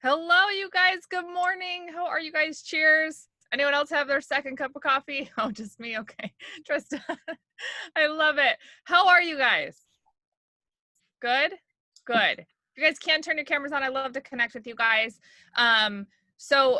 Hello, you guys. Good morning. How are you guys? Cheers. Anyone else have their second cup of coffee? Oh, just me. Okay. Trista. I love it. How are you guys? Good? Good. If you guys can turn your cameras on, I love to connect with you guys. So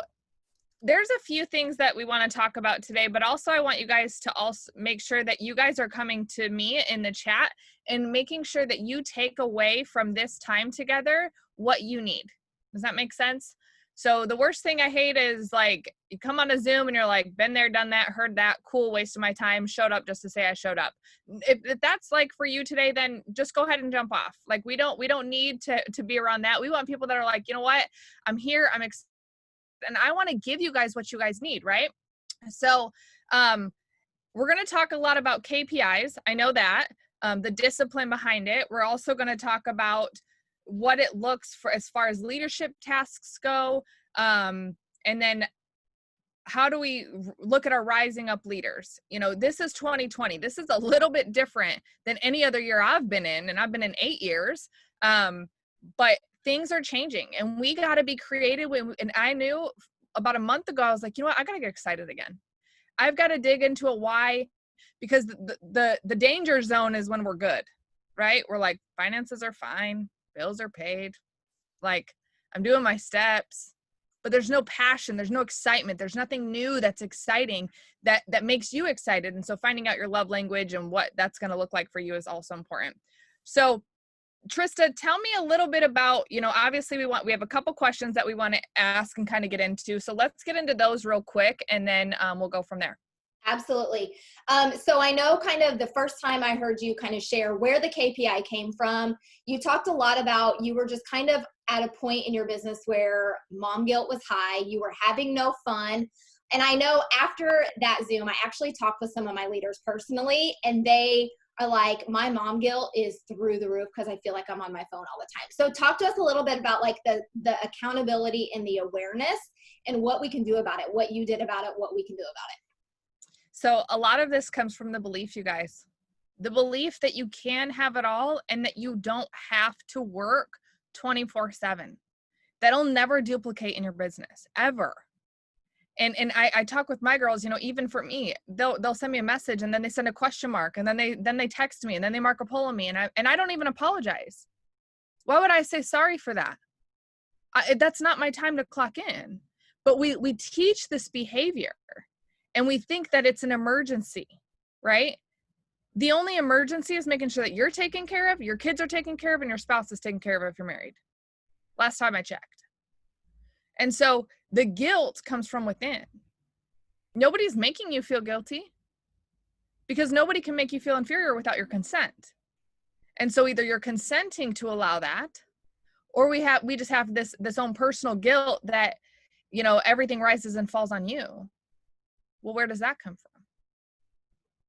there's a few things that we want to talk about today, but also I want you guys to also make sure that you guys are coming to me in the chat and making sure that you take away from this time together what you need. Does that make sense? So the worst thing I hate is like you come on a Zoom and you're like, been there, done that, heard that, cool, waste of my time, showed up just to say I showed up. If that's like for you today, then just go ahead and jump off. Like we don't need to be around that. We want people that are like, you know what, I'm here, I'm excited, and I want to give you guys what you guys need, right? So we're going to talk a lot about KPIs. I know that, the discipline behind it. We're also going to talk about what it looks for as far as leadership tasks go. And then how do we look at our rising up leaders? You know, this is 2020. This is a little bit different than any other year I've been in, and I've been in 8 years. But things are changing and we got to be creative. And I knew about a month ago, I was like, you know what? I got to get excited again. I've got to dig into a why, because the danger zone is when we're good, right? We're like, finances are fine. Bills are paid. Like I'm doing my steps, but there's no passion. There's no excitement. There's nothing new that's exciting that makes you excited. And so finding out your love language and what that's going to look like for you is also important. So Trista, tell me a little bit about, obviously we have a couple questions that we want to ask and kind of get into. So let's get into those real quick and then we'll go from there. Absolutely. So I know kind of the first time I heard you kind of share where the KPI came from, you talked a lot about you were just kind of at a point in your business where mom guilt was high, you were having no fun. And I know after that Zoom, I actually talked with some of my leaders personally, and they are like, my mom guilt is through the roof because I feel like I'm on my phone all the time. So talk to us a little bit about like the accountability and the awareness and what we can do about it, what you did about it, what we can do about it. So a lot of this comes from the belief, you guys, the belief that you can have it all and that you don't have to work 24/7. That'll never duplicate in your business ever. And I talk with my girls, even for me, they'll send me a message and then they send a question mark and then they text me and then they Marco Polo me and I don't even apologize. Why would I say sorry for that? That's not my time to clock in. But we teach this behavior and we think that it's an emergency, right? The only emergency is making sure that you're taken care of, your kids are taken care of, and your spouse is taken care of if you're married. Last time I checked. And so the guilt comes from within. Nobody's making you feel guilty because nobody can make you feel inferior without your consent. And so either you're consenting to allow that, or we just have this own personal guilt that, everything rises and falls on you. Well, where does that come from?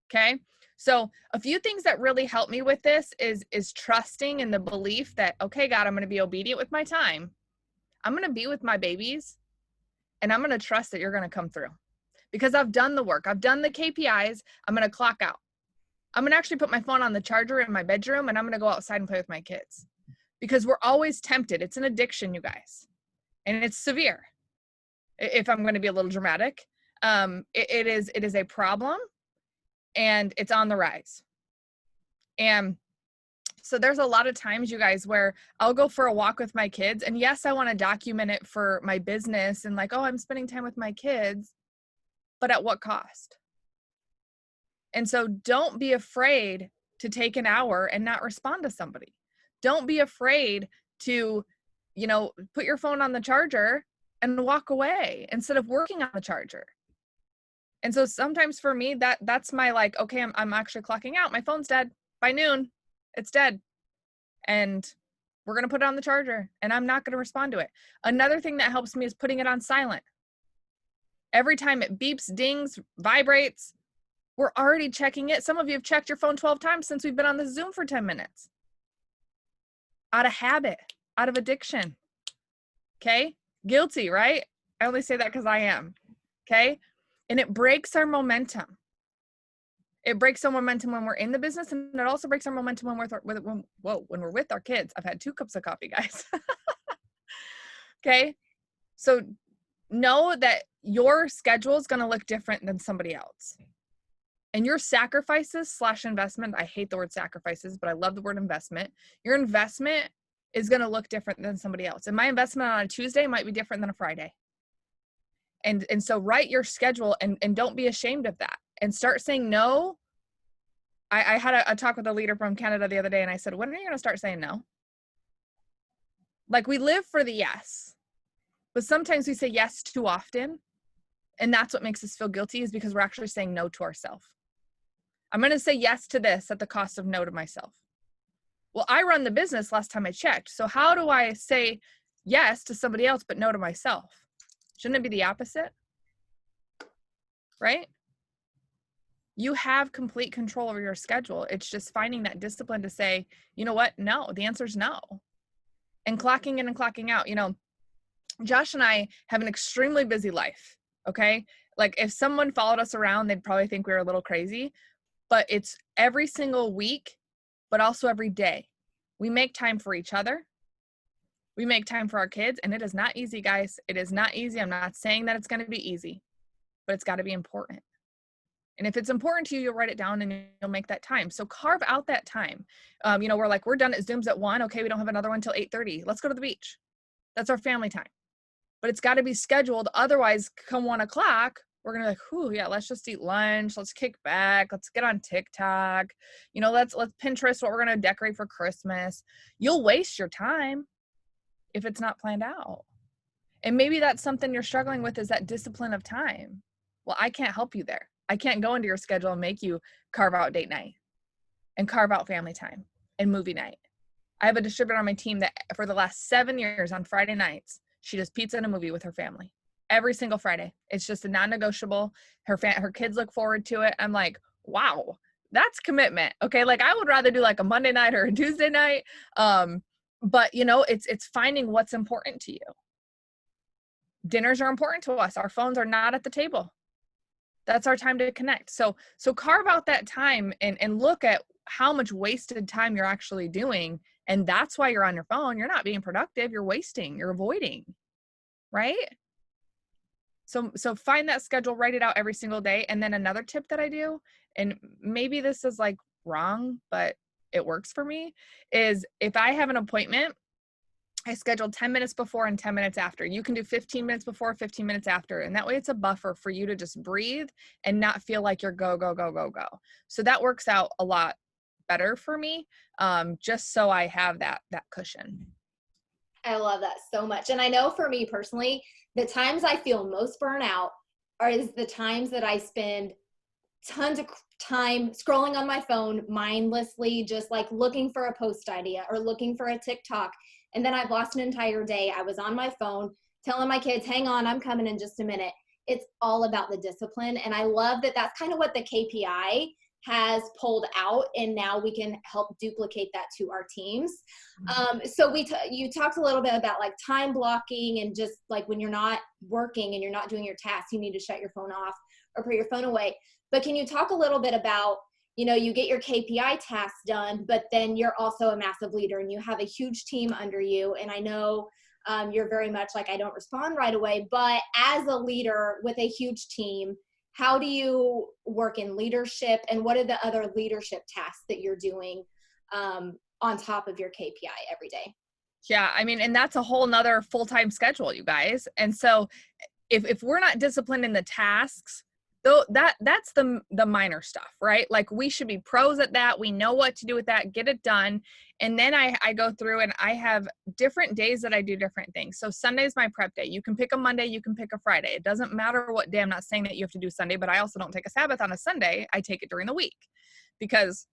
Okay. So a few things that really help me with this is trusting in the belief that, okay, God, I'm going to be obedient with my time. I'm going to be with my babies and I'm going to trust that you're going to come through because I've done the work. I've done the KPIs. I'm going to clock out. I'm going to actually put my phone on the charger in my bedroom and I'm going to go outside and play with my kids because we're always tempted. It's an addiction, you guys, and it's severe. If I'm going to be a little dramatic, it is a problem and it's on the rise. And so there's a lot of times, you guys, where I'll go for a walk with my kids. And yes, I want to document it for my business and like, oh, I'm spending time with my kids, but at what cost? And so don't be afraid to take an hour and not respond to somebody. Don't be afraid to, put your phone on the charger and walk away instead of working on the charger. And so sometimes for me, that's my like, okay, I'm actually clocking out. My phone's dead by noon. It's dead. And we're going to put it on the charger and I'm not going to respond to it. Another thing that helps me is putting it on silent. Every time it beeps, dings, vibrates, we're already checking it. Some of you have checked your phone 12 times since we've been on the Zoom for 10 minutes. Out of habit, out of addiction. Okay. Guilty, right? I only say that because I am. Okay. And it breaks our momentum. It breaks our momentum when we're in the business, and it also breaks our momentum when we're with our kids. I've had 2 cups of coffee, guys. Okay. So know that your schedule is going to look different than somebody else. And your sacrifices / investment, I hate the word sacrifices, but I love the word investment. Your investment is going to look different than somebody else. And my investment on a Tuesday might be different than a Friday. And so write your schedule and don't be ashamed of that and start saying no. I had a talk with a leader from Canada the other day and I said, when are you going to start saying no? Like we live for the yes, but sometimes we say yes too often. And that's what makes us feel guilty is because we're actually saying no to ourselves. I'm going to say yes to this at the cost of no to myself. Well, I run the business last time I checked. So how do I say yes to somebody else, but no to myself? Shouldn't it be the opposite? Right? You have complete control over your schedule. It's just finding that discipline to say, you know what? No, the answer is no. And clocking in and clocking out. You know, Josh and I have an extremely busy life. Okay. Like if someone followed us around, they'd probably think we were a little crazy, but it's every single week, but also every day. We make time for each other. We make time for our kids, and it is not easy, guys. It is not easy. I'm not saying that it's going to be easy, but it's got to be important. And if it's important to you, you'll write it down and you'll make that time. So carve out that time. You know, we're done at Zooms at 1. Okay, we don't have another one till 8:30. Let's go to the beach. That's our family time. But it's got to be scheduled. Otherwise, come 1 o'clock, we're going to be like, whew, yeah, let's just eat lunch. Let's kick back. Let's get on TikTok. You know, let's Pinterest what we're going to decorate for Christmas. You'll waste your time if it's not planned out. And maybe that's something you're struggling with is that discipline of time. Well, I can't help you there. I can't go into your schedule and make you carve out date night and carve out family time and movie night. I have a distributor on my team that for the last 7 years on Friday nights, she does pizza and a movie with her family every single Friday. It's just a non-negotiable. Her kids look forward to it. I'm like, wow, that's commitment. Okay. Like I would rather do like a Monday night or a Tuesday night. But you know, it's finding what's important to you. Dinners are important to us. Our phones are not at the table. That's our time to connect. So carve out that time and look at how much wasted time you're actually doing. And that's why you're on your phone. You're not being productive. You're wasting, you're avoiding, right? So find that schedule, write it out every single day. And then another tip that I do, and maybe this is like wrong, but it works for me, is if I have an appointment, I schedule 10 minutes before and 10 minutes after. You can do 15 minutes before, 15 minutes after. And that way it's a buffer for you to just breathe and not feel like you're go, go, go, go, go. So that works out a lot better for me, just so I have that cushion. I love that so much. And I know for me personally, the times I feel most burnout is the times that I spend tons of time scrolling on my phone mindlessly, just like looking for a post idea or looking for a TikTok. And then I've lost an entire day. I was on my phone telling my kids, hang on, I'm coming in just a minute. It's all about the discipline. And I love that that's kind of what the KPI has pulled out, and now we can help duplicate that to our teams. So you talked a little bit about like time blocking and just like when you're not working and you're not doing your tasks, you need to shut your phone off or put your phone away. But can you talk a little bit about, you know, you get your KPI tasks done, but then you're also a massive leader and you have a huge team under you. And I know you're very much like, I don't respond right away, but as a leader with a huge team, how do you work in leadership, and what are the other leadership tasks that you're doing on top of your KPI every day? Yeah, I mean, and that's a whole nother full-time schedule, you guys. And so if we're not disciplined in the tasks, though, that's the minor stuff, right? Like we should be pros at that. We know what to do with that, get it done. And then I go through and I have different days that I do different things. So Sunday is my prep day. You can pick a Monday, you can pick a Friday. It doesn't matter what day. I'm not saying that you have to do Sunday, but I also don't take a Sabbath on a Sunday. I take it during the week because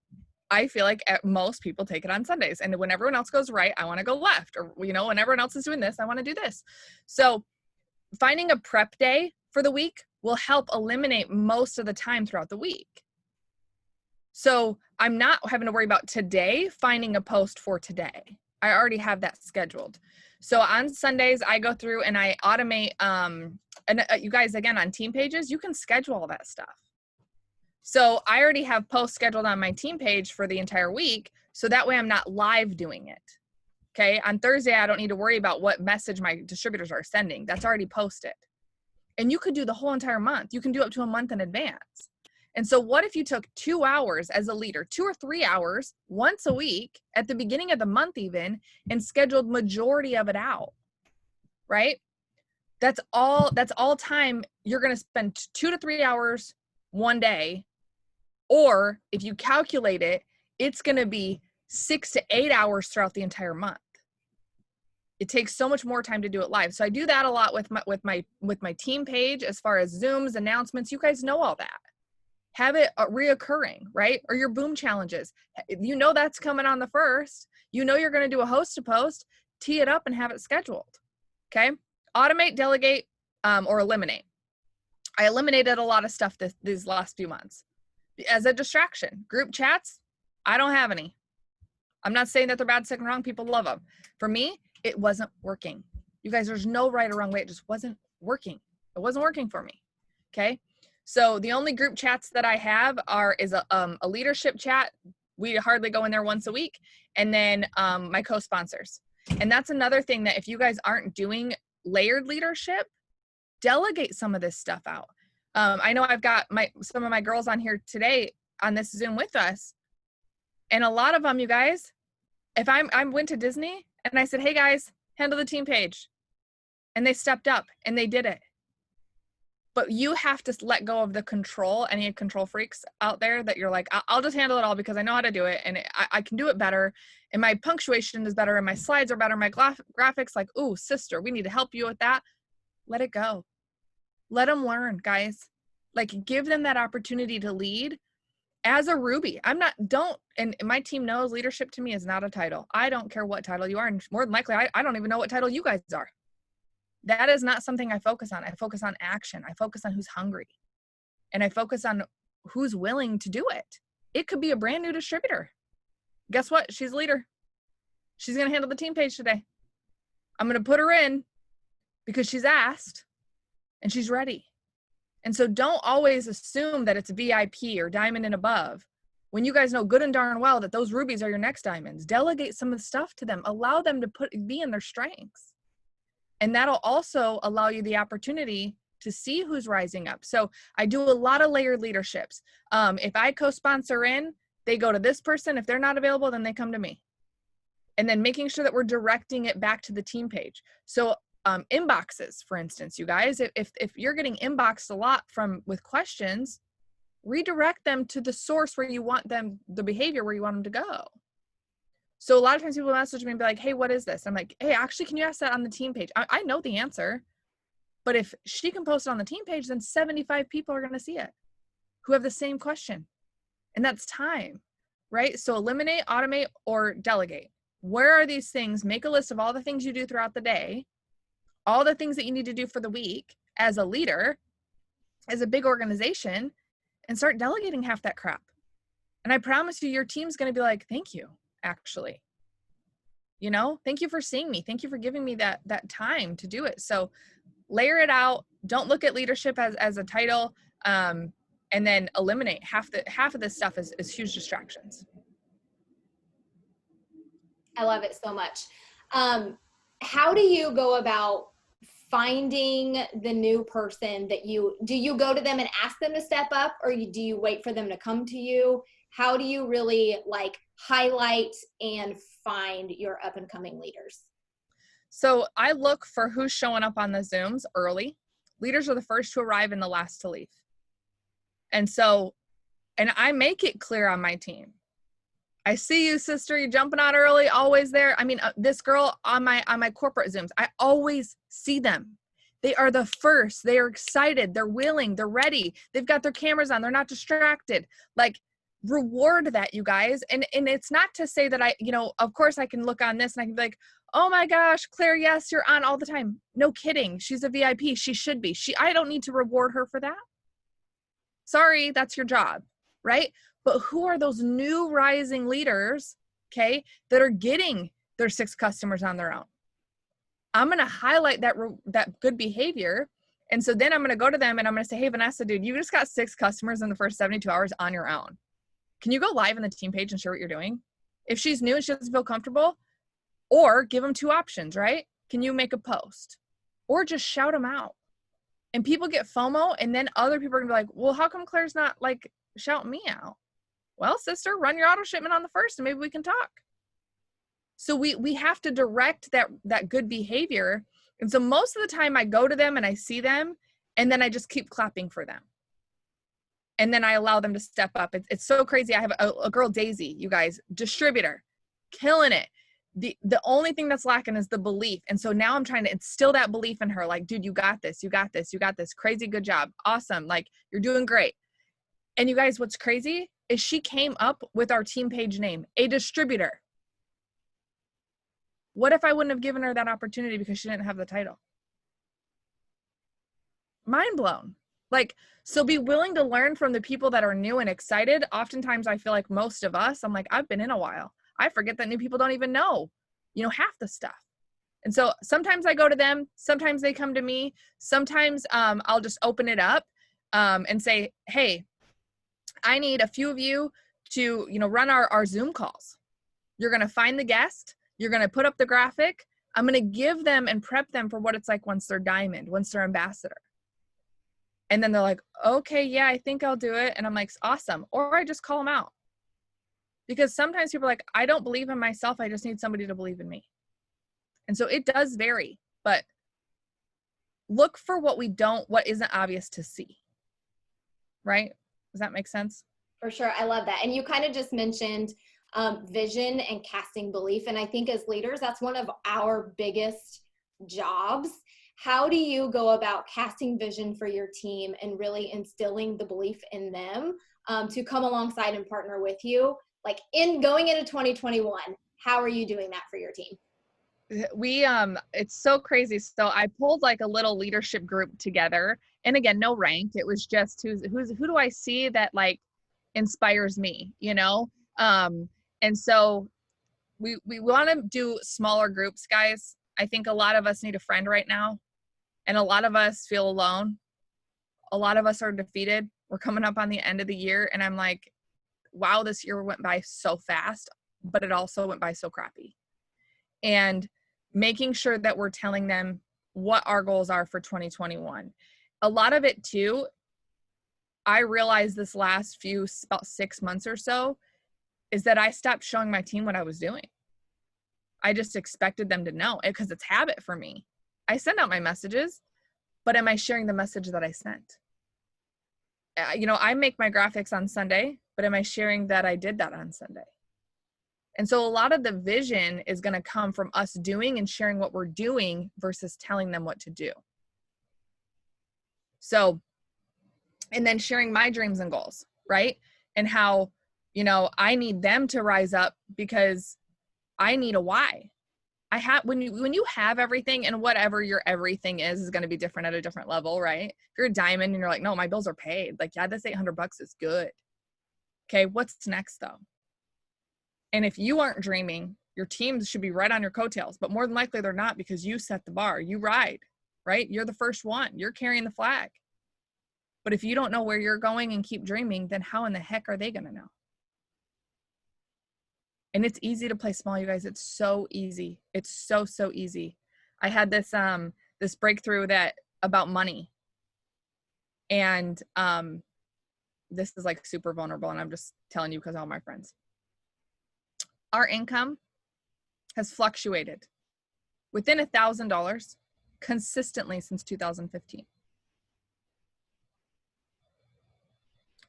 I feel like most people take it on Sundays. And when everyone else goes right, I want to go left. Or, you know, when everyone else is doing this, I want to do this. So finding a prep day for the week will help eliminate most of the time throughout the week. So I'm not having to worry about today finding a post for today. I already have that scheduled. So on Sundays, I go through and I automate, and you guys, again, on team pages, you can schedule all that stuff. So I already have posts scheduled on my team page for the entire week. So that way I'm not live doing it. Okay. On Thursday, I don't need to worry about what message my distributors are sending. That's already posted. And you could do the whole entire month. You can do up to a month in advance. And so what if you took 2 hours as a leader, 2 or 3 hours once a week at the beginning of the month even, and scheduled majority of it out, right? That's all time you're going to spend 2 to 3 hours one day. Or if you calculate it, it's going to be 6 to 8 hours throughout the entire month. It takes so much more time to do it live. So I do that a lot with my team page as far as Zooms, announcements. You guys know all that. Have it reoccurring, right? Or your boom challenges. You know that's coming on the 1st. You know you're going to do a host to post, tee it up and have it scheduled. Okay? Automate, delegate, or eliminate. I eliminated a lot of stuff these last few months as a distraction. Group chats, I don't have any. I'm not saying that they're bad, sick, and wrong. People love them. For me, it wasn't working. You guys, there's no right or wrong way. It just wasn't working. It wasn't working for me. Okay? So the only group chats that I have is a leadership chat. We hardly go in there once a week. And then my co-sponsors. And that's another thing that if you guys aren't doing layered leadership, delegate some of this stuff out. I know I've got some of my girls on here today on this Zoom with us. And a lot of them, you guys, if I went to Disney and I said, hey guys, handle the team page. And they stepped up and they did it. But you have to let go of the control, any control freaks out there that you're like, I'll just handle it all because I know how to do it and I can do it better. And my punctuation is better and my slides are better. My graphics, like, ooh, sister, we need to help you with that. Let it go. Let them learn, guys. Like, give them that opportunity to lead as a Ruby. And my team knows leadership to me is not a title. I don't care what title you are. And more than likely, I don't even know what title you guys are. That is not something I focus on. I focus on action. I focus on who's hungry. And I focus on who's willing to do it. It could be a brand new distributor. Guess what? She's a leader. She's going to handle the team page today. I'm going to put her in because she's asked and she's ready. And so don't always assume that it's VIP or diamond and above. When you guys know good and darn well that those rubies are your next diamonds, delegate some of the stuff to them. Allow them to be in their strengths. And that'll also allow you the opportunity to see who's rising up. So I do a lot of layered leaderships. If I co-sponsor in, they go to this person. If they're not available, then they come to me. And then making sure that we're directing it back to the team page. So inboxes, for instance, you guys, if you're getting inboxed a lot with questions, redirect them to the source where you want them, the behavior where you want them to go. So a lot of times people message me and be like, hey, what is this? I'm like, hey, actually, can you ask that on the team page? I know the answer, but if she can post it on the team page, then 75 people are going to see it who have the same question. And that's time, right? So eliminate, automate, or delegate. Where are these things? Make a list of all the things you do throughout the day, all the things that you need to do for the week as a leader, as a big organization, and start delegating half that crap. And I promise you, your team's going to be like, thank you, actually. Thank you for seeing me. Thank you for giving me that time to do it. So layer it out. Don't look at leadership as a title. And then eliminate half of this stuff is huge distractions. I love it so much. How do you go about finding the new person do you go to them and ask them to step up, or do you wait for them to come to you? How do you really highlight and find your up and coming leaders? So I look for who's showing up on the Zooms early. Leaders are the first to arrive and the last to leave. And I make it clear on my team. I see you, sister. You're jumping out early, always there. I mean, this girl on my corporate Zooms, I always see them. They are the first. They are excited. They're willing. They're ready. They've got their cameras on. They're not distracted. Reward that, you guys. And it's not to say that of course I can look on this and I can be like, oh my gosh, Claire, yes, you're on all the time. No kidding. She's a VIP. She should be. I don't need to reward her for that. Sorry, that's your job, right? But who are those new rising leaders, okay, that are getting their 6 customers on their own? I'm going to highlight that good behavior. And so then I'm going to go to them and I'm going to say, hey, Vanessa, dude, you just got 6 customers in the first 72 hours on your own. Can you go live on the team page and share what you're doing? If she's new and she doesn't feel comfortable, Or give them two options, right? Can you make a post? Or just shout them out. And people get FOMO, and then other people are gonna be like, well, how come Claire's not like shouting me out? Well, sister, run your auto shipment on the first and maybe we can talk. So we have to direct that good behavior. And so most of the time I go to them and I see them, and then I just keep clapping for them. And then I allow them to step up. It's so crazy. I have a girl, Daisy, you guys, distributor, killing it. The only thing that's lacking is the belief. And so now I'm trying to instill that belief in her. Like, dude, you got this, you got this, you got this. Crazy good job. Awesome. Like, you're doing great. And you guys, what's crazy is she came up with our team page name, a distributor. What if I wouldn't have given her that opportunity because she didn't have the title? Mind blown. Like, so be willing to learn from the people that are new and excited. Oftentimes I feel like most of us, I'm like, I've been in a while. I forget that new people don't even know, half the stuff. And so sometimes I go to them, sometimes they come to me, sometimes I'll just open it up and say, hey, I need a few of you to, run our Zoom calls. You're going to find the guest. You're going to put up the graphic. I'm going to give them and prep them for what it's like once they're diamond, once they're ambassador. And then they're like, okay, yeah, I think I'll do it. And I'm like, awesome. Or I just call them out. Because sometimes people are like, I don't believe in myself. I just need somebody to believe in me. And so it does vary, but look for what isn't obvious to see. Right? Does that make sense? For sure. I love that. And you kind of just mentioned vision and casting belief. And I think as leaders, that's one of our biggest jobs. How do you go about casting vision for your team and really instilling the belief in them to come alongside and partner with you? Like in going into 2021, how are you doing that for your team? It's so crazy. So I pulled like a little leadership group together, and again, no rank. It was just who do I see that like inspires me, and so we want to do smaller groups, guys. I think a lot of us need a friend right now, and a lot of us feel alone. A lot of us are defeated. We're coming up on the end of the year, and I'm like, wow, this year went by so fast, but it also went by so crappy. And making sure that we're telling them what our goals are for 2021. A lot of it too, I realized this last about 6 months or so, is that I stopped showing my team what I was doing. I just expected them to know it because it's habit for me. I send out my messages, but am I sharing the message that I sent? I make my graphics on Sunday, but am I sharing that I did that on Sunday? And so a lot of the vision is going to come from us doing and sharing what we're doing versus telling them what to do. So, and then sharing my dreams and goals, right? And how, I need them to rise up because I need a why. When you have everything, and whatever your everything is going to be different at a different level, right? If you're a diamond and you're like, no, my bills are paid. Like, yeah, this $800 is good. Okay. What's next though? And if you aren't dreaming, your teams should be right on your coattails, but more than likely they're not, because you set the bar, you ride, right? You're the first one, you're carrying the flag. But if you don't know where you're going and keep dreaming, then how in the heck are they going to know? And it's easy to play small, you guys. It's so easy. It's so, so easy. I had this breakthrough about money. And this is like super vulnerable, and I'm just telling you because all my friends. Our income has fluctuated within $1,000 consistently since 2015.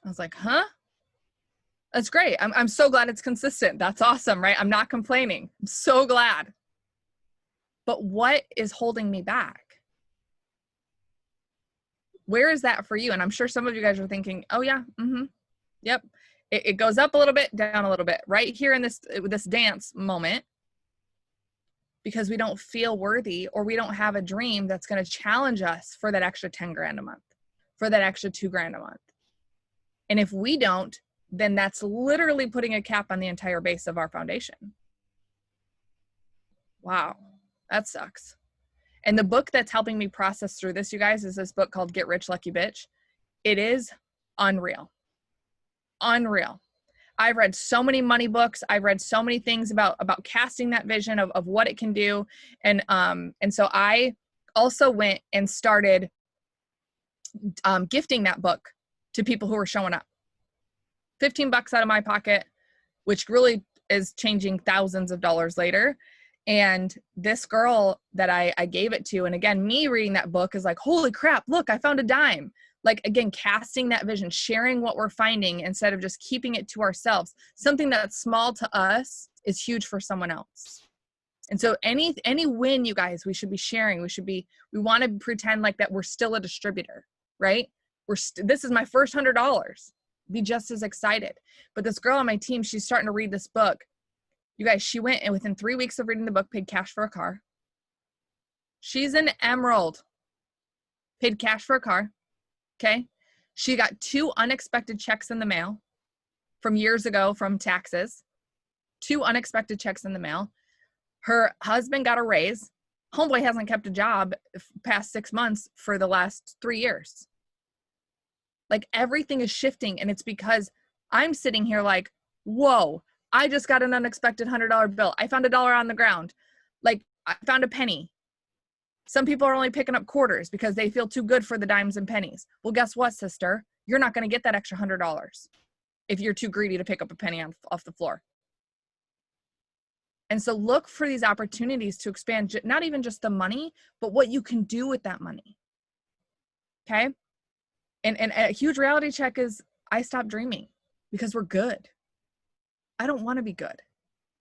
I was like, huh? That's great. I'm so glad it's consistent. That's awesome, right? I'm not complaining. I'm so glad. But what is holding me back? Where is that for you? And I'm sure some of you guys are thinking, oh yeah, yep. It goes up a little bit, down a little bit, right here in this dance moment, because we don't feel worthy, or we don't have a dream that's going to challenge us for that extra 10 grand a month, for that extra 2 grand a month. And if we don't, then that's literally putting a cap on the entire base of our foundation. Wow, that sucks. And the book that's helping me process through this, you guys, is this book called Get Rich, Lucky Bitch. It is unreal. Unreal. I've read so many money books. I've read so many things about casting that vision of what it can do. And so I also went and started gifting that book to people who were showing up. $15 out of my pocket, which really is changing thousands of dollars later. And this girl that I gave it to, and again, me reading that book is like, holy crap, look, I found a dime. Like, again, casting that vision, sharing what we're finding instead of just keeping it to ourselves. Something that's small to us is huge for someone else. And so any win, you guys, we should be sharing. We want to pretend like that we're still a distributor, right? This is my first $100. Be just as excited. But this girl on my team, she's starting to read this book. You guys, she went and within 3 weeks of reading the book, paid cash for a car. She's an emerald. Paid cash for a car. Okay. She got 2 unexpected checks in the mail from years ago from taxes. 2 unexpected checks in the mail. Her husband got a raise. Homeboy hasn't kept a job past 6 months for the last 3 years. Like, everything is shifting, and it's because I'm sitting here like, whoa, I just got an unexpected $100 bill. I found $1 on the ground. Like, I found a penny. Some people are only picking up quarters because they feel too good for the dimes and pennies. Well, guess what, sister? You're not going to get that extra $100 if you're too greedy to pick up a penny off the floor. And so look for these opportunities to expand, not even just the money, but what you can do with that money. Okay? And a huge reality check is I stopped dreaming because we're good. I don't want to be good.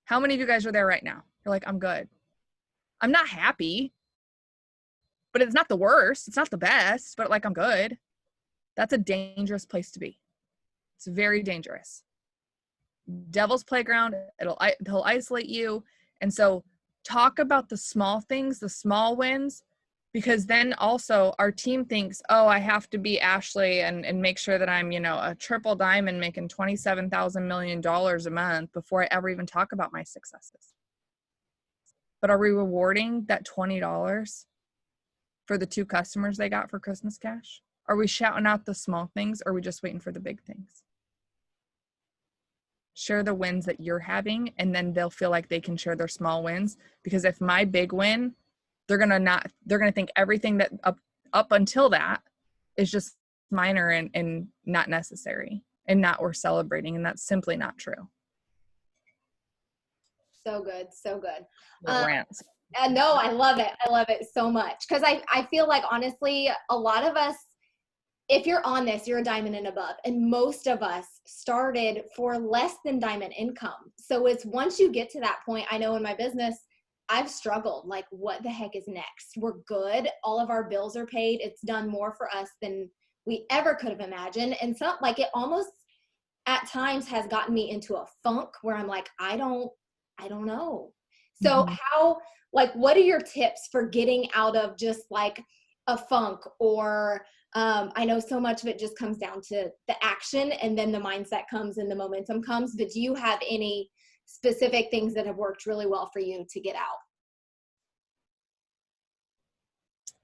How many of you guys are there right now? You're like, I'm good. I'm not happy, but it's not the worst. It's not the best, but like, I'm good. That's a dangerous place to be. It's very dangerous. Devil's playground. He'll isolate you. And so talk about the small things, the small wins, because then also our team thinks, oh, I have to be Ashley and make sure that I'm, a triple diamond making $27,000 million a month before I ever even talk about my successes. But are we rewarding that $20 for the 2 customers they got for Christmas cash? Are we shouting out the small things, or are we just waiting for the big things? Share the wins that you're having, and then they'll feel like they can share their small wins. Because if my big win, they're going to think everything that up until that is just minor and not necessary and not worth celebrating. And that's simply not true. So good. So good. Rants. No, I love it. I love it so much. Cause I feel like, honestly, a lot of us, if you're on this, you're a diamond and above. And most of us started for less than diamond income. So it's once you get to that point, I know in my business, I've struggled. Like, what the heck is next? We're good. All of our bills are paid. It's done more for us than we ever could have imagined. And so, like, it almost at times has gotten me into a funk where I'm like, I don't know. So what are your tips for getting out of just like a funk? Or I know so much of it just comes down to the action, and then the mindset comes and the momentum comes. But do you have any specific things that have worked really well for you to get out?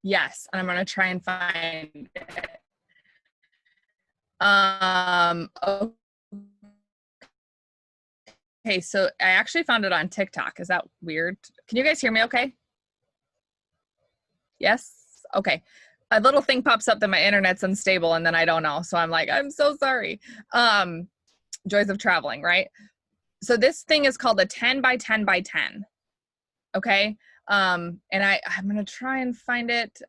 Yes. And I'm going to try and find it. Okay. So I actually found it on TikTok. Is that weird? Can you guys hear me okay? Yes. Okay. A little thing pops up that my internet's unstable, and then I don't know. So I'm like, I'm so sorry. Joys of traveling, right? So this thing is called a 10 by 10 by 10. Okay. And I'm going to try and find it.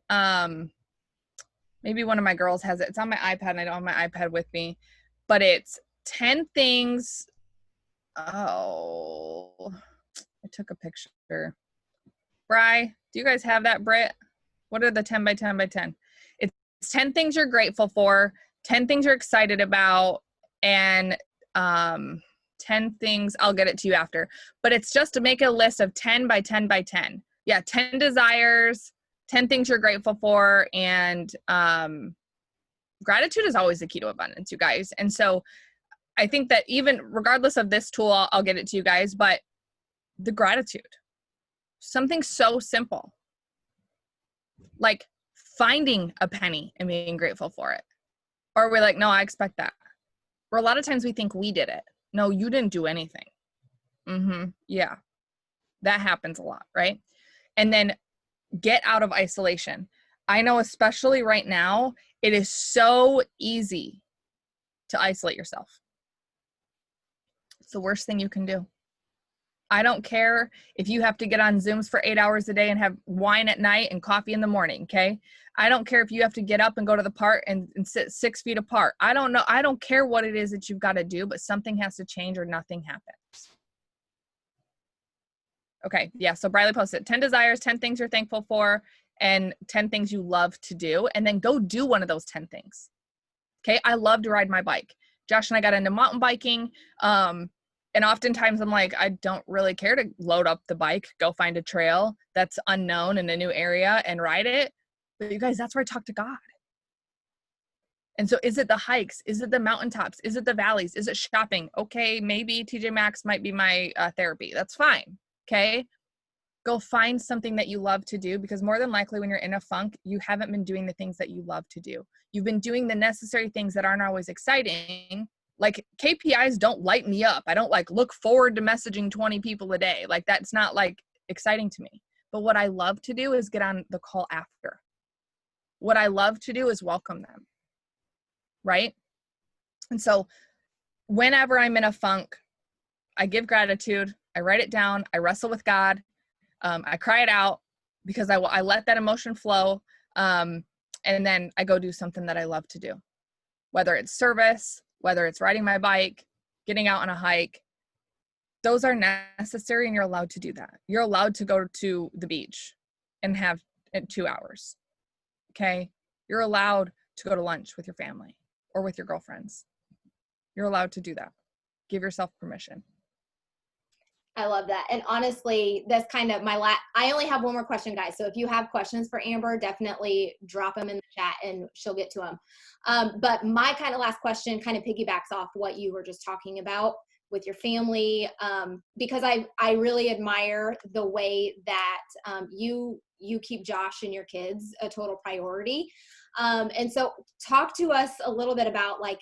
Maybe one of my girls has it. It's on my iPad, and I don't have my iPad with me, but it's 10 things. Oh, I took a picture. Bri, do you guys have that, Britt? What are the 10 by 10 by 10? It's 10 things you're grateful for, 10 things you're excited about, and 10 things, I'll get it to you after. But it's just to make a list of 10 by 10 by 10. Yeah, 10 desires, 10 things you're grateful for, and gratitude is always the key to abundance, you guys. And so I think that even regardless of this tool, I'll get it to you guys, but the gratitude, something so simple, like finding a penny and being grateful for it. Or we're like, no, I expect that. Or a lot of times we think we did it. No, you didn't do anything. Yeah, that happens a lot, right? And then get out of isolation. I know, especially right now, it is so easy to isolate yourself. It's the worst thing you can do. I don't care if you have to get on Zooms for 8 hours a day and have wine at night and coffee in the morning, okay? I don't care if you have to get up and go to the park and sit 6 feet apart. I don't know. I don't care what it is that you've got to do, but something has to change or nothing happens. Okay, yeah, so Briley posted 10 desires, 10 things you're thankful for, and 10 things you love to do, and then go do one of those 10 things. Okay, I love to ride my bike. Josh and I got into mountain biking, and oftentimes I'm like, I don't really care to load up the bike, go find a trail that's unknown in a new area and ride it. But you guys, that's where I talk to God. And so is it the hikes? Is it the mountaintops? Is it the valleys? Is it shopping? Okay, maybe TJ Maxx might be my therapy. That's fine. Okay, go find something that you love to do, because more than likely when you're in a funk, you haven't been doing the things that you love to do. You've been doing the necessary things that aren't always exciting. Like KPIs don't light me up. I don't like look forward to messaging 20 people a day. Like that's not like exciting to me. But what I love to do is get on the call after. What I love to do is welcome them. Right? And so whenever I'm in a funk, I give gratitude. I write it down. I wrestle with God. I cry it out because I let that emotion flow. And then I go do something that I love to do, whether it's service, whether it's riding my bike, getting out on a hike. Those are necessary, and you're allowed to do that. You're allowed to go to the beach and have 2 hours. Okay. You're allowed to go to lunch with your family or with your girlfriends. You're allowed to do that. Give yourself permission. I love that. And honestly, that's kind of I only have one more question, guys. So if you have questions for Amber, definitely drop them in the chat and she'll get to them. But my kind of last question kind of piggybacks off what you were just talking about with your family, because I really admire the way that you keep Josh and your kids a total priority. And so talk to us a little bit about, like,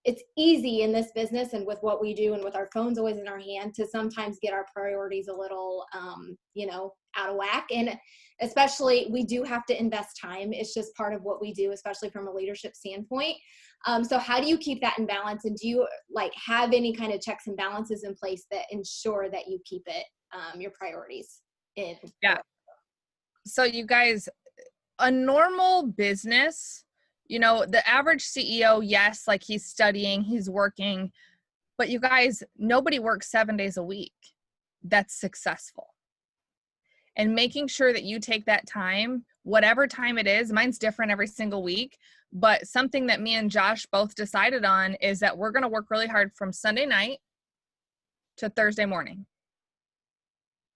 it's easy in this business and with what we do and with our phones always in our hand to sometimes get our priorities a little, out of whack. And especially we do have to invest time. It's just part of what we do, especially from a leadership standpoint. So how do you keep that in balance? And do you have any kind of checks and balances in place that ensure that you keep it, your priorities in? Yeah. So you guys, a normal business, the average CEO, yes, like he's studying, he's working, but you guys, nobody works 7 days a week that's successful. And making sure that you take that time, whatever time it is, mine's different every single week, but something that me and Josh both decided on is that we're going to work really hard from Sunday night to Thursday morning.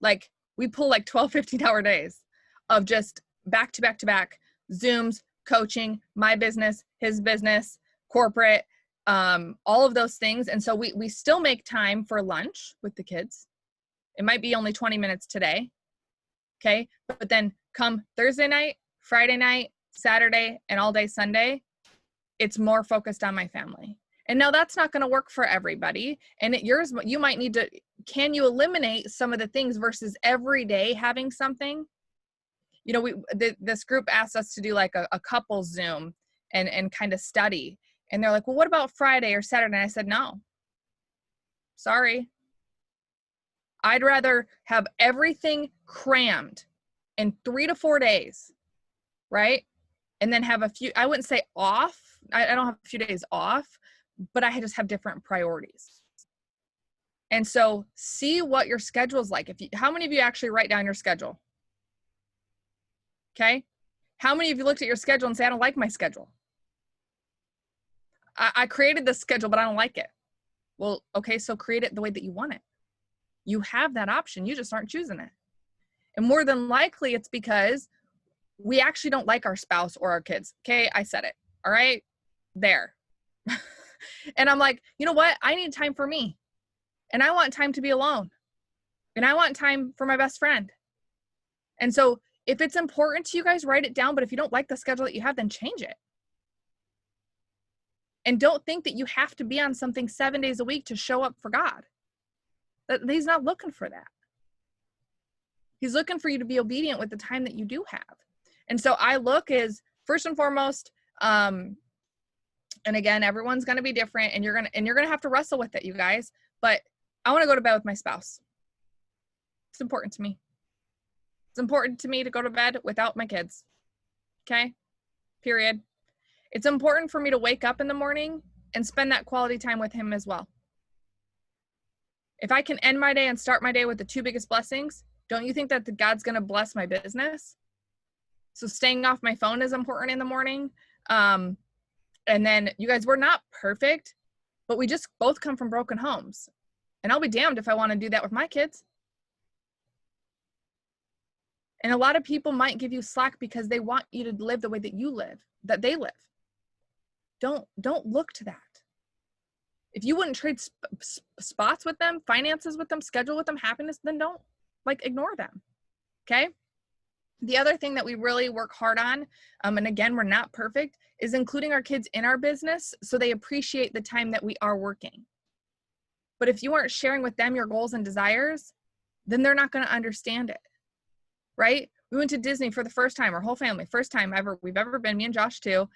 Like we pull 12, 15-hour days of just back to back to back Zooms, coaching, my business, his business, corporate, all of those things. And so we still make time for lunch with the kids. It might be only 20 minutes today. Okay. But then come Thursday night, Friday night, Saturday, and all day Sunday, it's more focused on my family. And now that's not going to work for everybody. And you might need to, can you eliminate some of the things versus every day having something? This group asked us to do like a couples Zoom and kind of study. And they're like, well, what about Friday or Saturday? And I said, no, sorry. I'd rather have everything crammed in 3 to 4 days, right? And then have I wouldn't say off. I don't have a few days off, but I just have different priorities. And so see what your schedule is like. How many of you actually write down your schedule? Okay. How many of you looked at your schedule and say, I don't like my schedule? I created this schedule, but I don't like it. Well, okay, so create it the way that you want it. You have that option. You just aren't choosing it. And more than likely, it's because we actually don't like our spouse or our kids. Okay, I said it. All right, there. And I'm like, you know what? I need time for me. And I want time to be alone. And I want time for my best friend. And so if it's important to you guys, write it down. But if you don't like the schedule that you have, then change it. And don't think that you have to be on something 7 days a week to show up for God. That He's not looking for that. He's looking for you to be obedient with the time that you do have. And so I look as first and foremost, and again, everyone's going to be different, and you're going to have to wrestle with it, you guys, but I want to go to bed with my spouse. It's important to me. It's important to me to go to bed without my kids. Okay? Period. It's important for me to wake up in the morning and spend that quality time with him as well. If I can end my day and start my day with the two biggest blessings, don't you think that God's going to bless my business? So staying off my phone is important in the morning. And then you guys, we're not perfect, but we just both come from broken homes. And I'll be damned if I want to do that with my kids. And a lot of people might give you slack because they want you to live the way that you live, that they live. Don't look to that. If you wouldn't trade spots with them, finances with them, schedule with them, happiness, then don't ignore them. Okay. The other thing that we really work hard on, and again, we're not perfect, is including our kids in our business so they appreciate the time that we are working. But if you aren't sharing with them your goals and desires, then they're not going to understand it. Right? We went to Disney for the first time, our whole family, first time we've ever been, me and Josh too.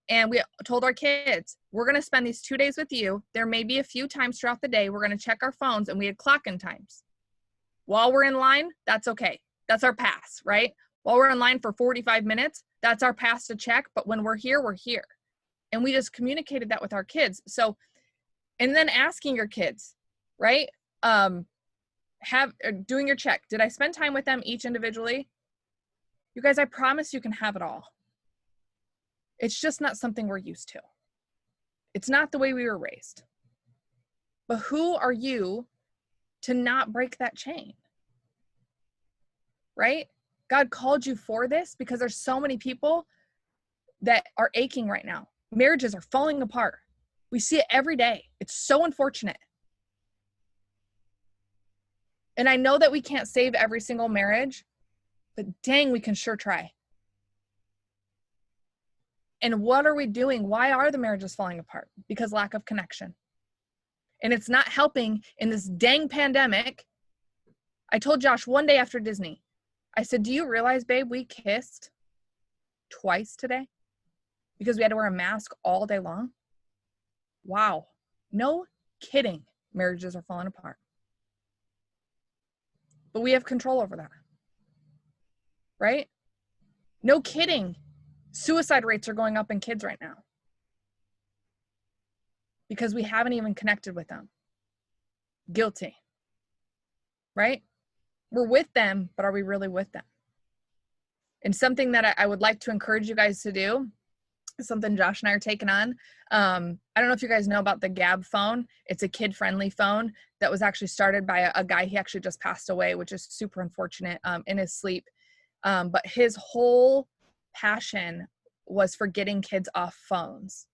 And we told our kids, we're going to spend these 2 days with you. There may be a few times throughout the day we're going to check our phones, and we had clock-in times. While we're in line, that's okay. That's our pass, right? While we're in line for 45 minutes, that's our pass to check. But when we're here, we're here. And we just communicated that with our kids. So, and then asking your kids, right? Doing your check. Did I spend time with them each individually? You guys, I promise you can have it all. It's just not something we're used to. It's not the way we were raised. But who are you to not break that chain? Right? God called you for this because there's so many people that are aching right now. Marriages are falling apart. We see it every day. It's so unfortunate. And I know that we can't save every single marriage, but dang, we can sure try. And what are we doing? Why are the marriages falling apart? Because lack of connection. And it's not helping in this dang pandemic. I told Josh one day after Disney, I said, do you realize, babe, we kissed twice today because we had to wear a mask all day long? Wow. No kidding. Marriages are falling apart. But we have control over that. Right? No kidding. Suicide rates are going up in kids right now because we haven't even connected with them. Guilty. Right? We're with them, but are we really with them? And something that I would like to encourage you guys to do is something Josh and I are taking on. I don't know if you guys know about the Gab phone. It's a kid-friendly phone that was actually started by a guy. He actually just passed away, which is super unfortunate, in his sleep. But his whole passion was for getting kids off phones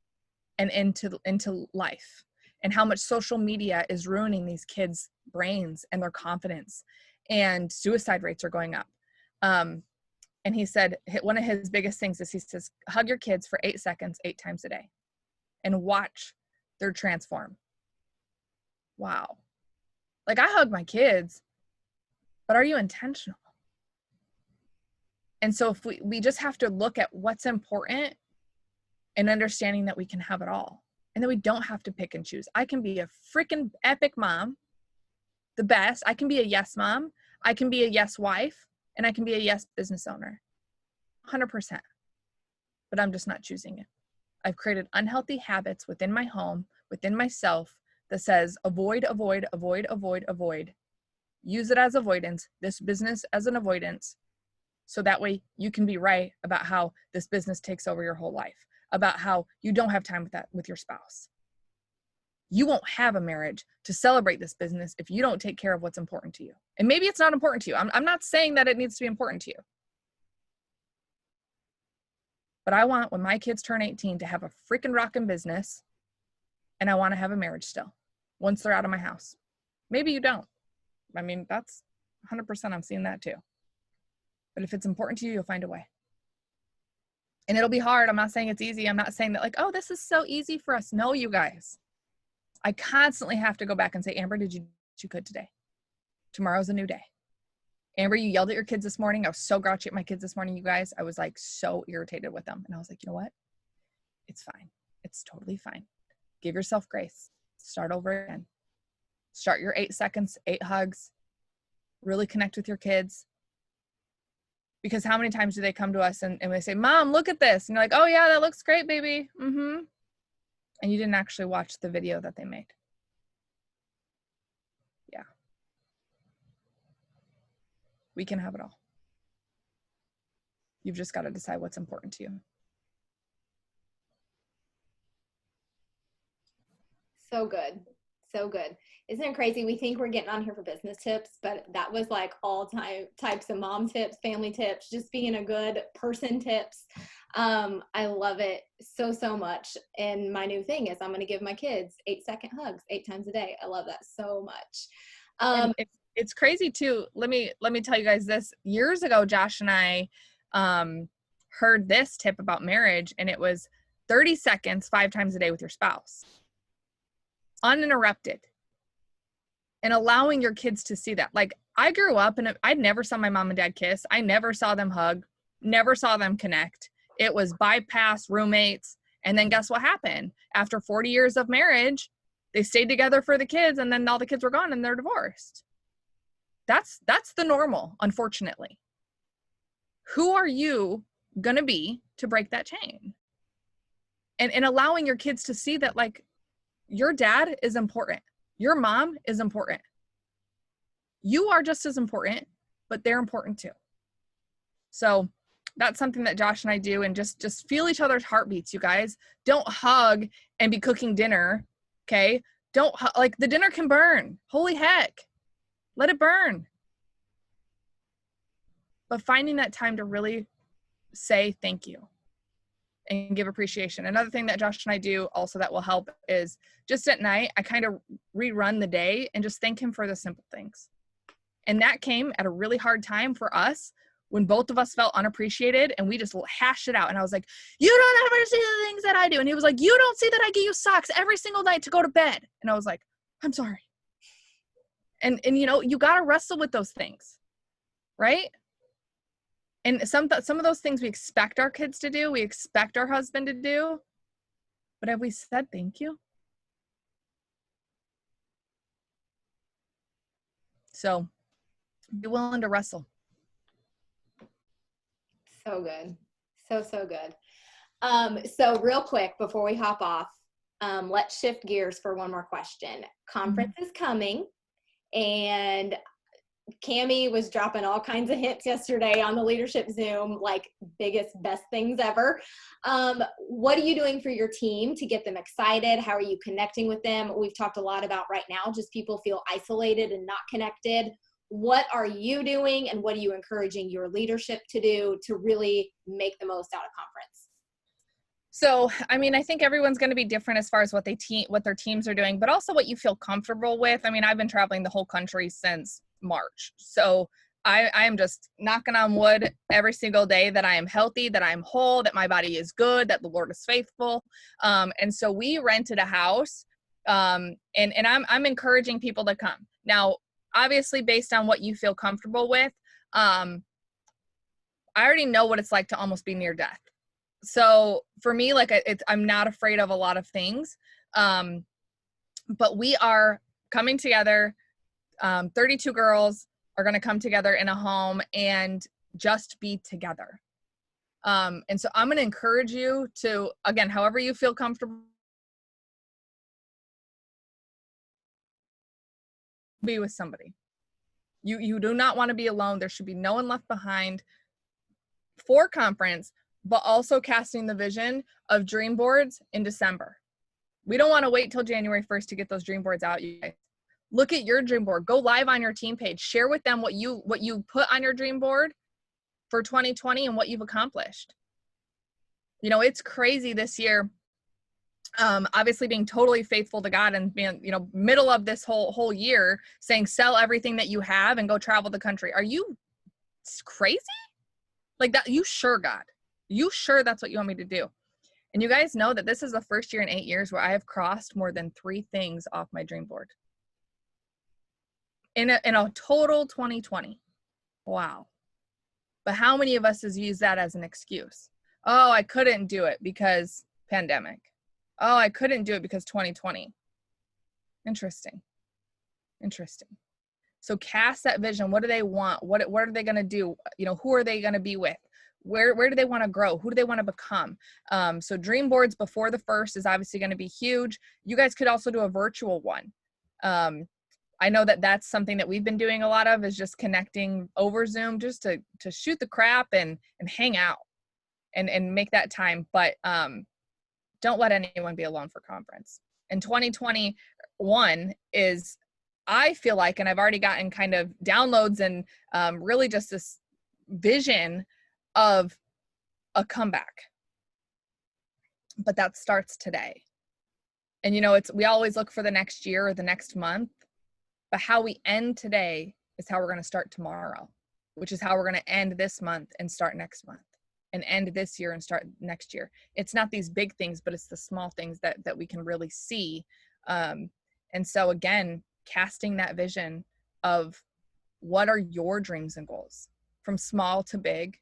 and into life, and how much social media is ruining these kids' brains and their confidence, and suicide rates are going up. And he said one of his biggest things is, he says, hug your kids for 8 seconds, 8 times a day, and watch their transform. Wow. I hug my kids, but are you intentional? And so if we just have to look at what's important and understanding that we can have it all, and that we don't have to pick and choose. I can be a freaking epic mom, the best. I can be a yes mom. I can be a yes wife, and I can be a yes business owner. 100%. But I'm just not choosing it. I've created unhealthy habits within my home, within myself, that says avoid, avoid, avoid, avoid, avoid. Use it as avoidance, this business as an avoidance. So that way you can be right about how this business takes over your whole life, about how you don't have time with your spouse. You won't have a marriage to celebrate this business if you don't take care of what's important to you. And maybe it's not important to you. I'm not saying that it needs to be important to you. But I want, when my kids turn 18, to have a freaking rockin' business, and I want to have a marriage still once they're out of my house. Maybe you don't. I mean, that's 100%. I'm seeing that too. But if it's important to you, you'll find a way. And it'll be hard. I'm not saying it's easy. I'm not saying that like, oh, this is so easy for us. No, you guys. I constantly have to go back and say, Amber, did you do what you could today? Tomorrow's a new day. Amber, you yelled at your kids this morning. I was so grouchy at my kids this morning, you guys. I was like so irritated with them. And I was like, you know what? It's fine. It's totally fine. Give yourself grace. Start over again. Start your 8 seconds, 8 hugs. Really connect with your kids. Because how many times do they come to us and they say, Mom, look at this. And you're like, oh yeah, that looks great, baby. Mm-hmm. And you didn't actually watch the video that they made. Yeah. We can have it all. You've just got to decide what's important to you. So good. So good. Isn't it crazy? We think we're getting on here for business tips, but that was like all types of mom tips, family tips, just being a good person tips. I love it so much. And my new thing is I'm going to give my kids 8-second hugs 8 times a day. I love that so much. And it's crazy too. Let me tell you guys this. Years ago, Josh and I heard this tip about marriage, and it was 30 seconds 5 times a day with your spouse. Uninterrupted. And allowing your kids to see that. Like, I grew up and I never saw my mom and dad kiss. I never saw them hug, never saw them connect. It was bypass, roommates. And then guess what happened? After 40 years of marriage, they stayed together for the kids, and then all the kids were gone and they're divorced. That's the normal, unfortunately. Who are you going to be to break that chain? And allowing your kids to see that, like, your dad is important. Your mom is important. You are just as important, but they're important too. So that's something that Josh and I do, and just feel each other's heartbeats, you guys. Don't hug and be cooking dinner, okay? Don't, like, the dinner can burn. Holy heck. Let it burn. But finding that time to really say thank you and give appreciation. Another thing that Josh and I do also that will help is just at night, I kind of rerun the day and just thank him for the simple things. And that came at a really hard time for us when both of us felt unappreciated, and we just hashed it out. And I was like, you don't ever see the things that I do. And he was like, you don't see that I get you socks every single night to go to bed. And I was like, I'm sorry. And you know, you got to wrestle with those things, right? And some of those things we expect our kids to do, we expect our husband to do, but have we said thank you? So be willing to wrestle. So good. So good. So real quick, before we hop off, let's shift gears for one more question. Conference is coming, and Cammie was dropping all kinds of hints yesterday on the leadership Zoom, like biggest, best things ever. What are you doing for your team to get them excited? How are you connecting with them? We've talked a lot about right now, just people feel isolated and not connected. What are you doing, and what are you encouraging your leadership to do to really make the most out of conference? So, I mean, I think everyone's going to be different as far as what their teams are doing, but also what you feel comfortable with. I mean, I've been traveling the whole country since March. So I am just knocking on wood every single day that I am healthy, that I'm whole, that my body is good, that the Lord is faithful. And so we rented a house, and I'm encouraging people to come. Now, obviously, based on what you feel comfortable with, I already know what it's like to almost be near death. So for me, like, I'm not afraid of a lot of things. But we are coming together. 32 girls are going to come together in a home and just be together. And so I'm going to encourage you to, again, however you feel comfortable, be with somebody. You do not want to be alone. There should be no one left behind for conference, but also casting the vision of dream boards in December. We don't want to wait till January 1st to get those dream boards out, you guys. Look at your dream board. Go live on your team page. Share with them what you put on your dream board for 2020 and what you've accomplished. You know, it's crazy this year. Obviously being totally faithful to God and being, you know, middle of this whole year saying, sell everything that you have and go travel the country. Are you crazy? Like that? You sure, God? You sure that's what you want me to do? And you guys know that this is the first year in 8 years where I have crossed more than 3 things off my dream board. In a total 2020. Wow. But how many of us has used that as an excuse? Oh, I couldn't do it because pandemic. Oh, I couldn't do it because 2020. Interesting. So cast that vision. What do they want? What are they going to do? You know, who are they going to be with? Where do they want to grow? Who do they want to become? So dream boards before the first is obviously going to be huge. You guys could also do a virtual one. I know that that's something that we've been doing a lot of, is just connecting over Zoom, just to shoot the crap and hang out and make that time. But don't let anyone be alone for conference. And 2021 is, I feel like, and I've already gotten kind of downloads and really just this vision of a comeback. But that starts today. And, you know, we always look for the next year or the next month, but how we end today is how we're going to start tomorrow, which is how we're going to end this month and start next month, and end this year and start next year. It's not these big things, but it's the small things that we can really see. And so again, casting that vision of what are your dreams and goals, from small to big,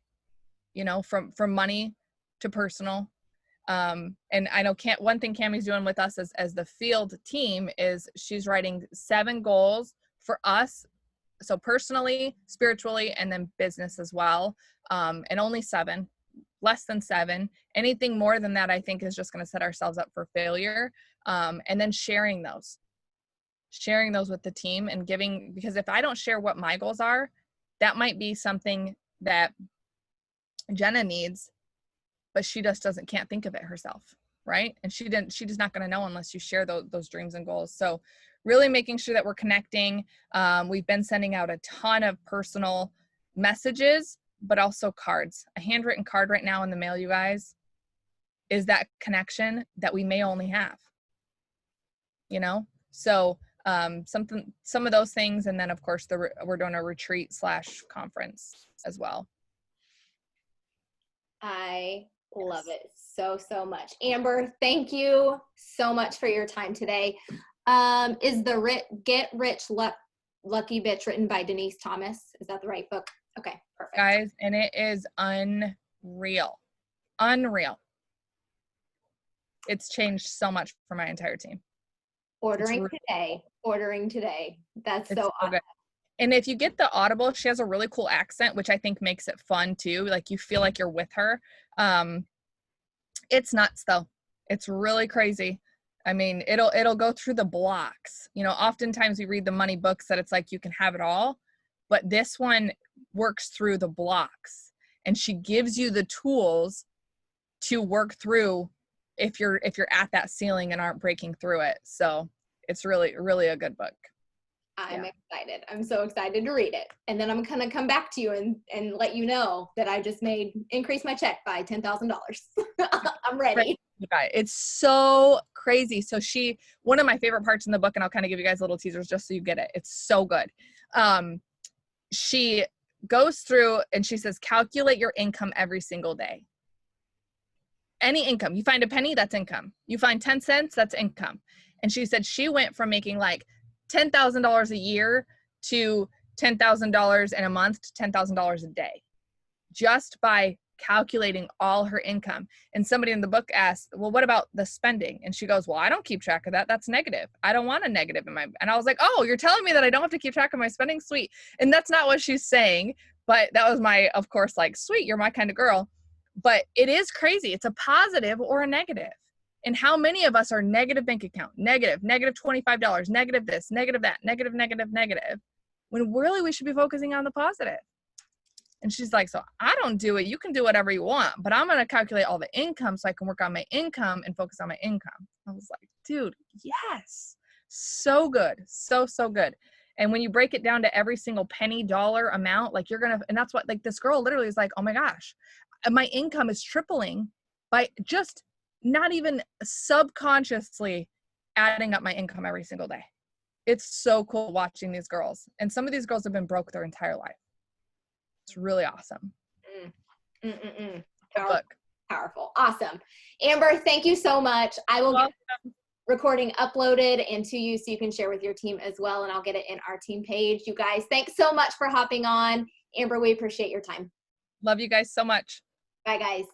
you know, from money to personal. And I know one thing Cammie's doing with us as the field team is she's writing 7 goals for us. So personally, spiritually, and then business as well. And only 7, less than 7. Anything more than that, I think, is just going to set ourselves up for failure. And then sharing those with the team and giving, because if I don't share what my goals are, that might be something that Jenna needs, but she just can't think of it herself, right? And she's not going to know unless you share those dreams and goals. So really making sure that we're connecting. We've been sending out a ton of personal messages, but also cards. A handwritten card right now in the mail, you guys, is that connection that we may only have, you know? So some of those things. And then of course we're doing a retreat / conference as well. I love it so much. Amber, thank you so much for your time today. Is the Get Rich Lucky Bitch written by Denise Thomas? Is that the right book? Okay, perfect. Guys, and it is unreal. It's changed so much for my entire team. Ordering today. That's so awesome. Good. And if you get the Audible, she has a really cool accent, which I think makes it fun too. Like you feel like you're with her. It's nuts though. It's really crazy. I mean, it'll go through the blocks. You know, oftentimes we read the money books that it's like you can have it all, but this one works through the blocks, and she gives you the tools to work through if you're at that ceiling and aren't breaking through it. So it's really, really a good book. I'm excited. I'm so excited to read it. And then I'm going to come back to you and let you know that I just increased my check by $10,000. I'm ready. It's so crazy. So one of my favorite parts in the book, and I'll kind of give you guys little teasers just so you get it. It's so good. She goes through and she says, calculate your income every single day. Any income. You find a penny, that's income. You find 10 cents, that's income. And she said she went from making like $10,000 a year to $10,000 in a month to $10,000 a day, just by calculating all her income. And somebody in the book asked, well, what about the spending? And she goes, well, I don't keep track of that. That's negative. I don't want a negative in my, and I was like, oh, you're telling me that I don't have to keep track of my spending? Sweet. And that's not what she's saying, but that was my, of course, like, sweet, you're my kind of girl. But it is crazy. It's a positive or a negative. And how many of us are negative bank account, negative $25, negative this, negative that, negative, when really we should be focusing on the positive. And she's like, so I don't do it. You can do whatever you want, but I'm going to calculate all the income so I can work on my income and focus on my income. I was like, dude, yes. So good. So good. And when you break it down to every single penny, dollar amount, like and that's what, like this girl literally is like, oh my gosh, my income is tripling by just not even subconsciously adding up my income every single day. It's so cool watching these girls. And some of these girls have been broke their entire life. It's really awesome. The book. Powerful. Awesome. Amber, thank you so much. I will get recording uploaded and to you so you can share with your team as well, and I'll get it in our team page. You guys, thanks so much for hopping on. Amber, we appreciate your time. Love you guys so much. Bye, guys.